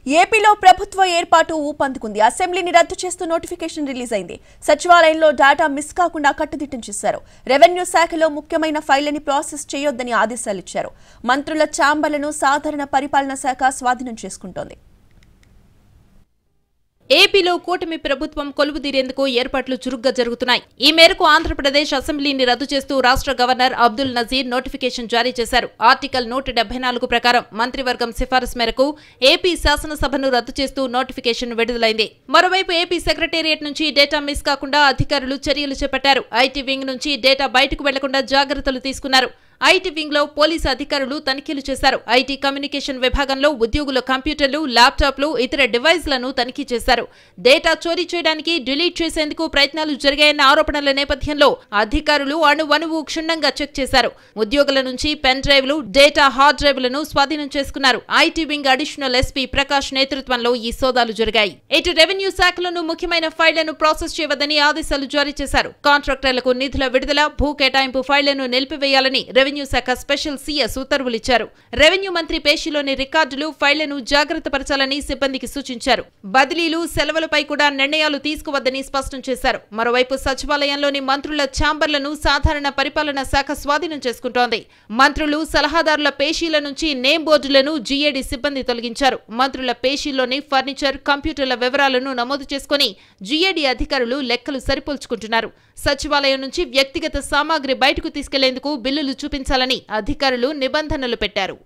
ఏపీలో ప్రభుత్వ ఏర్పాటు ఊపందుకుంది. అసెంబ్లీని రద్దు చేస్తూ నోటిఫికేషన్ రిలీజ్ అయింది. సచివాలయంలో డేటా మిస్ కాకుండా కట్టుదిట్టం చేశారు. రెవెన్యూ శాఖలో ముఖ్యమైన ఫైళ్లని ప్రాసెస్ చేయొద్దని ఆదేశాలు ఇచ్చారు. మంత్రుల ఛాంబర్లను సాధారణ పరిపాలనా శాఖ స్వాధీనం చేసుకుంటోంది. ఏపీలో కూటమి ప్రభుత్వం కొలువుదీరేందుకు ఏర్పాట్లు చురుగ్గా జరుగుతున్నాయి. ఈ మేరకు ఆంధ్రప్రదేశ్ అసెంబ్లీని రద్దు చేస్తూ రాష్ట్ర గవర్నర్ అబ్దుల్ నజీర్ నోటిఫికేషన్ జారీ చేశారు. ఆర్టికల్ 174 ప్రకారం మంత్రివర్గం సిఫారసు మేరకు ఏపీ శాసనసభను రద్దు చేస్తూ నోటిఫికేషన్ విడుదలైంది. మరోవైపు ఏపీ సెక్రటేరియట్ నుంచి డేటా మిస్ కాకుండా అధికారులు చర్యలు చేపట్టారు. ఐటీ వింగ్ నుంచి డేటా బయటకు వెళ్లకుండా జాగ్రత్తలు తీసుకున్నారు. ఐటీ వింగ్ లో పోలీసు అధికారులు తనిఖీలు చేశారు. ఐటీ కమ్యూనికేషన్ విభాగంలో ఉద్యోగుల కంప్యూటర్లు, ల్యాప్టాప్లు, ఇతర డివైస్లను తనిఖీ చేశారు. డేటా చోరీ చేయడానికి, డిలీట్ చేసేందుకు ప్రయత్నాలు జరిగాయన్న ఆరోపణల నేపథ్యంలో అధికారులు అణువణువు క్షుణ్ణంగా చెక్ చేశారు. ఉద్యోగుల నుంచి పెన్ డ్రైవ్లు, డేటా హార్డ్ డ్రైవ్లను స్వాధీనం చేసుకున్నారు. IT wing additional SP Prakash నేతృత్వంలో ఈ సోదాలు జరిగాయి. ఇటు రెవెన్యూ శాఖలోనూ ముఖ్యమైన ఫైళ్లను ప్రాసెస్ చేయవద్దని ఆదేశాలు జారీ చేశారు. కాంట్రాక్టర్లకు నిధుల విడుదల, భూ కేటాయింపు ఫైళ్లను నిలిపివేయాలని రెవెన్యూ శాఖ స్పెషల్ సీఎస్ ఉత్తర్వులిచ్చారు. రెవెన్యూ మంత్రి పేషీలోని రికార్డులు, ఫైళ్లను జాగ్రత్త పరచాలని సిబ్బందికి సూచించారు. బదిలీలు, సెలవులపై కూడా నిర్ణయాలు తీసుకోవద్దని స్పష్టం చేశారు. మరోవైపు సచివాలయంలోని మంత్రుల ఛాంబర్లను సాధారణ పరిపాలనా శాఖ స్వాధీనం చేసుకుంటోంది. మంత్రులు, సలహాదారుల పేషీల నుంచి నేమ్ బోర్డులను జీఏడీ సిబ్బంది తొలగించారు. మంత్రుల పేషీల్లోని ఫర్నిచర్, కంప్యూటర్ల వివరాలను నమోదు చేసుకుని జీఏడీ అధికారులు లెక్కలు సరిపోల్చుకుంటున్నారు. సచివాలయం నుంచి వ్యక్తిగత సామాగ్రి బయటకు తీసుకెళ్లేందుకు బిల్లులు చూపించాలని అధికారులు నిబంధనలు పెట్టారు.